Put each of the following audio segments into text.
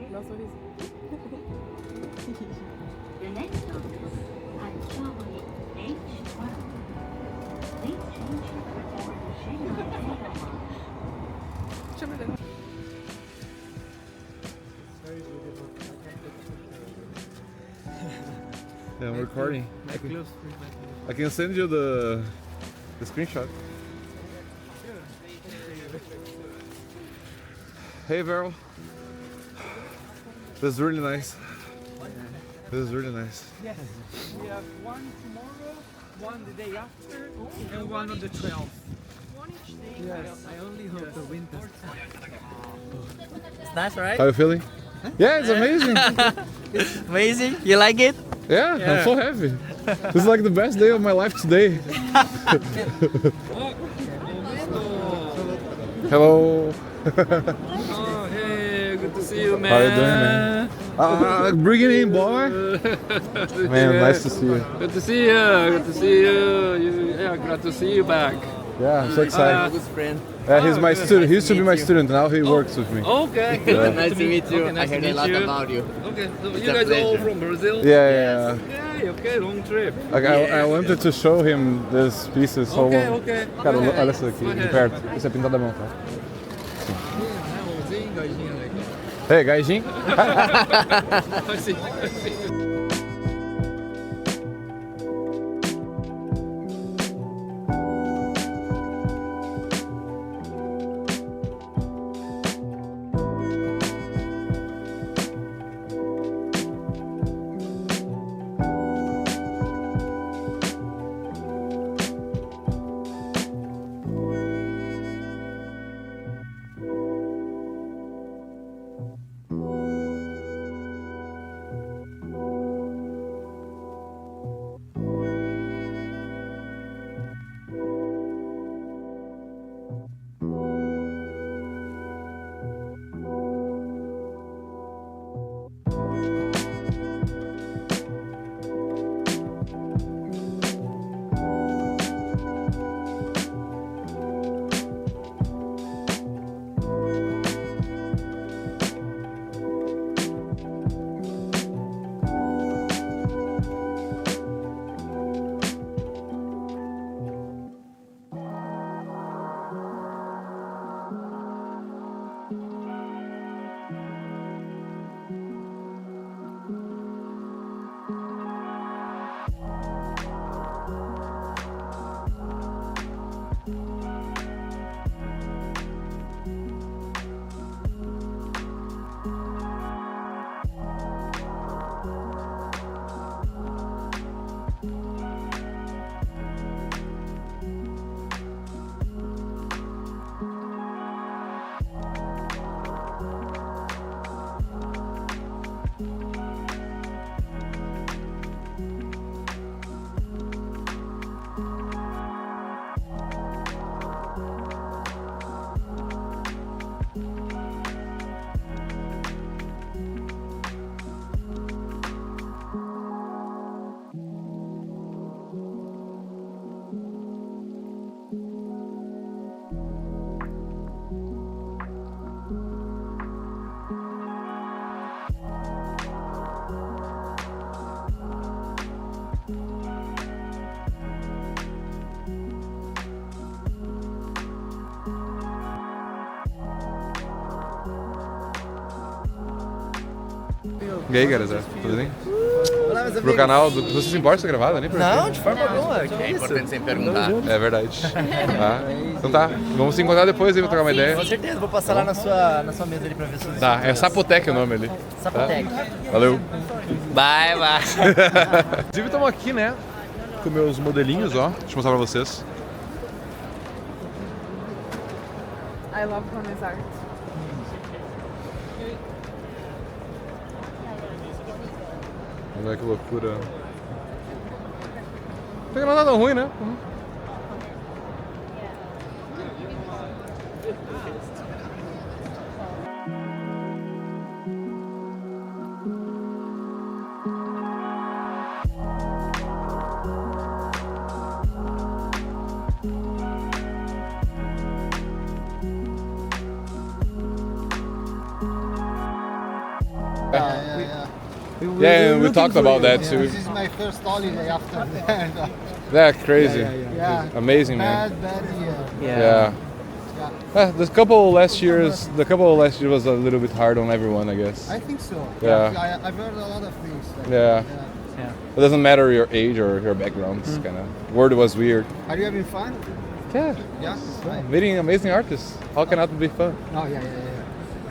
Dá um sorriso. The next stop is Hanchawi H12. Please change your for the Shanghai Takeover. Deixa eu ver. Yeah, I'm recording. I can send you the screenshot. Hey Veryl. This is really nice. This is really nice. Yes, we have one tomorrow, one the day after, and one on the 12th. One each day. Yes, I only hope the winter. It's nice, right? How are you feeling? Yeah, it's amazing. Amazing. You like it? Yeah, I'm so happy. This is like the best day of my life today. Hello. Oh, hey, good to see you, man. How you doing, man? Bring it in, boy. Man, nice to see you. Good to see you. Good to see you. Yeah, glad to see you back. Yeah, I'm so excited. Good friend. Yeah, he's my student. He used to be my student. Now he works with me. Okay. Yeah. Nice to meet you. Okay, nice I heard to a meet lot you. about you. Okay, so It's you a guys are all pleasure. from Brazil? Yeah. Okay, okay, long trip. Like, I wanted to show him this pieces. So, Ok, ok. cara, Ok. olha isso aqui, de perto. Isso é pintado à mão, tá? Marronzinho, gajinho legal. Hey, gaijin. Assim, assim. E aí, galera? Tudo bem? Pro canal, você se importa de ser gravado ali? Não, de forma alguma. Que É isso? importante sempre perguntar. É verdade. Tá? Então tá, vamos se encontrar depois aí pra trocar uma ideia. Com certeza, vou passar lá na sua mesa ali pra ver se você... Tá, é Sapotec o nome ali. Sapotec. Tá? Valeu. Bye, bye. Inclusive estamos aqui, né? Com meus modelinhos, ó. Deixa eu mostrar pra vocês. I love Connor's art. Olha que loucura. Não tem nada ruim, né? Yeah, we talked about that too. This is my first holiday after that. Yeah, crazy. Yeah. Amazing, man. Bad year. Yeah. The couple last years was a little bit hard on everyone, I guess. I think so. Yeah. I've heard a lot of things. Like, Yeah. It doesn't matter your age or your background. It's kind of word was weird. Are you having fun? Yeah. Yeah. Fine. Meeting amazing artists. How can that be fun? Oh yeah.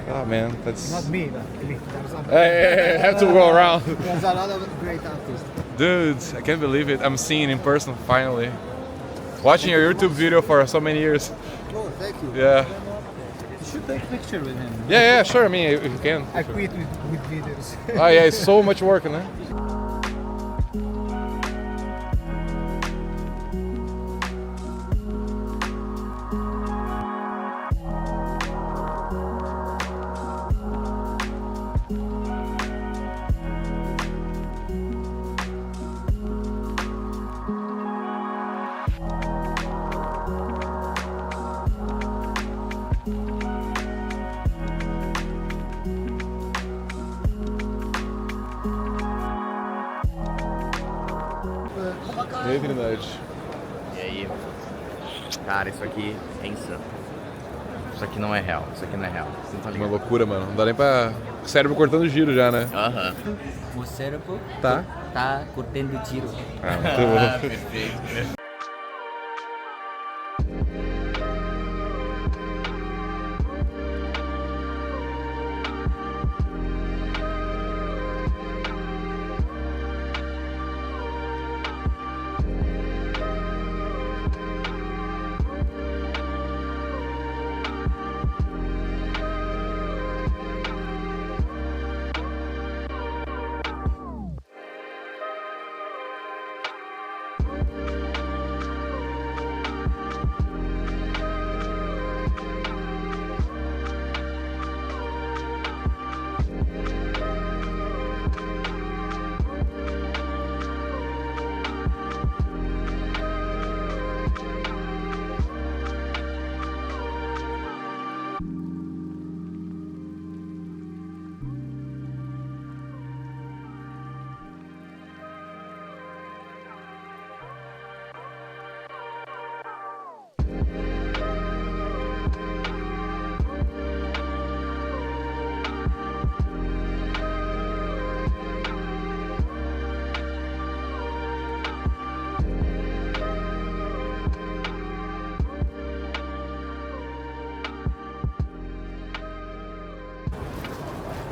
Oh man, that's. Not me, but me. There's a, Hey, have to go around. there's a lot of great artists. Dude, I can't believe it. I'm seeing in person finally. Watching your YouTube video for so many years. Oh, thank you. Yeah. You should take a picture with him. Yeah, sure. I mean, if you can. I quit with videos. Oh yeah, it's so much work, né? E aí, Trindade? E aí? Cara, isso aqui é insano. Isso aqui não é real. Isso aqui não é real. Você não tá Uma ligado? loucura, mano. Não dá nem pra. O cérebro cortando giro já, né? Aham. O cérebro Tá. tá curtindo tiro. Ah, muito bom. Perfeito.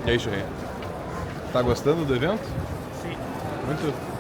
E aí, Churrinho? Tá gostando do evento? Sim. Muito.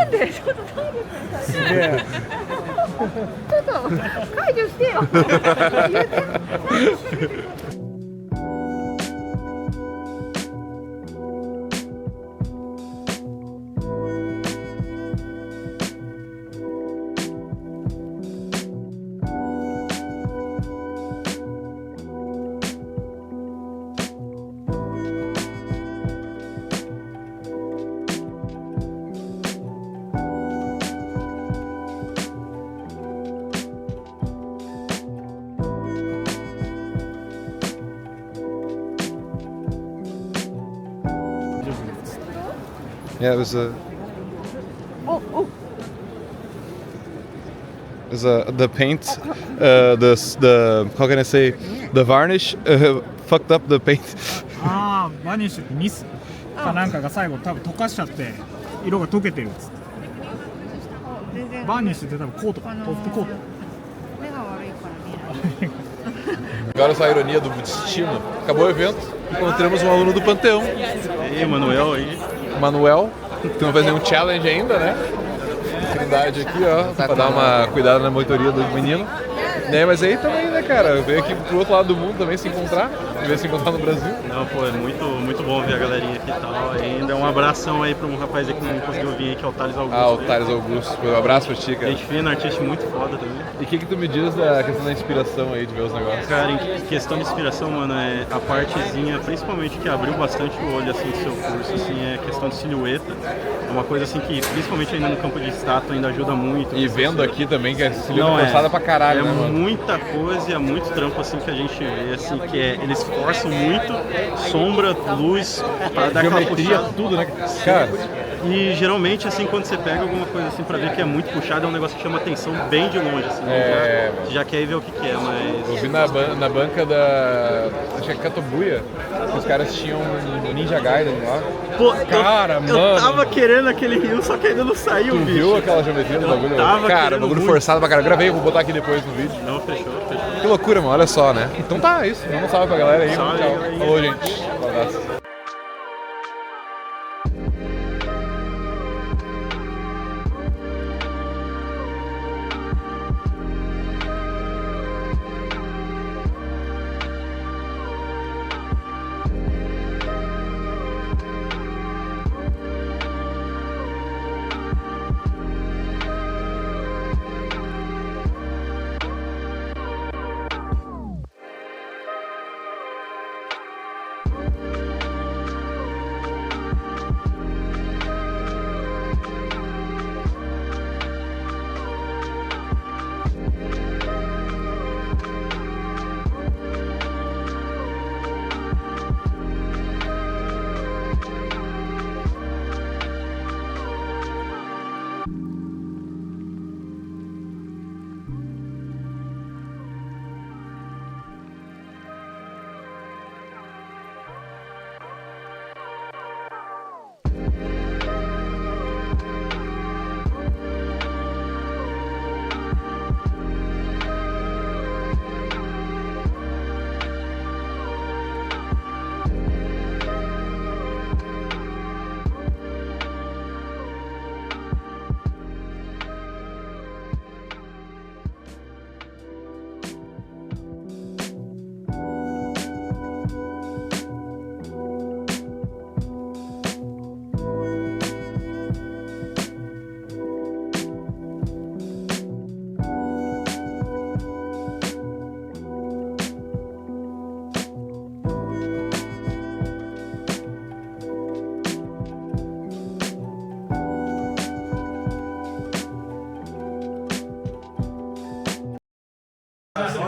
なんでちょっとトイレちょっと解除してよ言うて Yeah, it was a. Oh. It was the paint, the how can I say, the varnish fucked up the paint. ああ、バニッシュってミスかなんかが最後多分溶かしちゃって色が溶けてるっつって。全然バニッシュって多分コートかトップコート。目が悪いから見えない Agora essa ironia do destino. Acabou o evento, encontramos um aluno do Panteão. E Manuel aí. Manuel, que não fez nenhum challenge ainda, né? Trindade aqui, ó, pra dar uma cuidada na motoria do menino. Né, mas aí também, né, cara, veio aqui pro outro lado do mundo também se encontrar, ver se encontrar no Brasil. Não, pô, é muito bom ver a galerinha aqui e tal. E ainda um abração aí pra um rapaz aí que não conseguiu vir aí, que é o Thales Augusto. Ah, o Thales Augusto, um abraço pra ti, cara. Gente fina, artista muito foda também. E o que tu me diz da questão da inspiração aí, de ver os negócios? Cara, em questão de inspiração, mano, é a partezinha, principalmente que abriu bastante o olho, assim, do seu curso, assim, é questão de silhueta. É uma coisa, assim, que principalmente ainda no campo de estátua ainda ajuda muito. E vendo aqui também, que é silhueta forçada pra caralho, né, mano? Muita coisa e é muito trampo, assim, que a gente vê, assim, que é, eles forçam muito sombra, luz, pra dar aquela Geometria, puxada. tudo, né? Cara, E geralmente, assim, quando você pega alguma coisa assim pra ver que é muito puxado, é um negócio que chama atenção bem de longe, assim. Já quer ir ver o que é, mas... eu vi na banca da... acho que é Catobuia, que os caras tinham um Ninja Gaiden lá. Pô, Cara, eu mano. tava querendo aquele rio, só que ainda não saiu, Tu bicho. viu aquela geometria do bagulho? tava Cara, querendo bagulho muito. forçado pra caralho. Eu gravei, vou botar aqui depois no vídeo. Não, fechou. Que loucura, mano, olha só, né? Então tá, é isso. Vamos um salve pra galera aí. Salve, Tchau. galerinha. Falou, gente. Um abraço.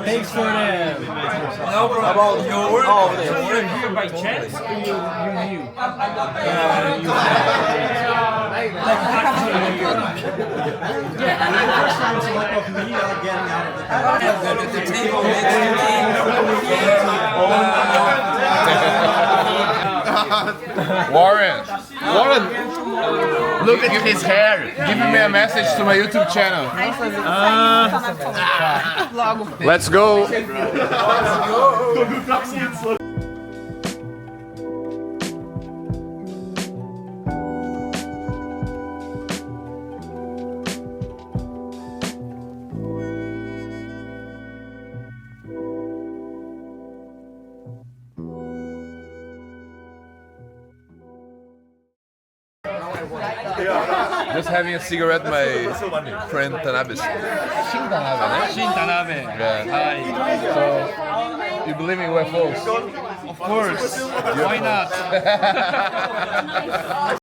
Thanks for the... No problem. About your work. Oh, you're here by chance or you knew? Warren, look at his hair. Give me a message to my YouTube channel. Let's go. Just having a cigarette, my friend Tanabe. Shin Tanabe, né? Shin Tanabe. Yeah. Hi. So, you believe in UFOs? Of course. Why not?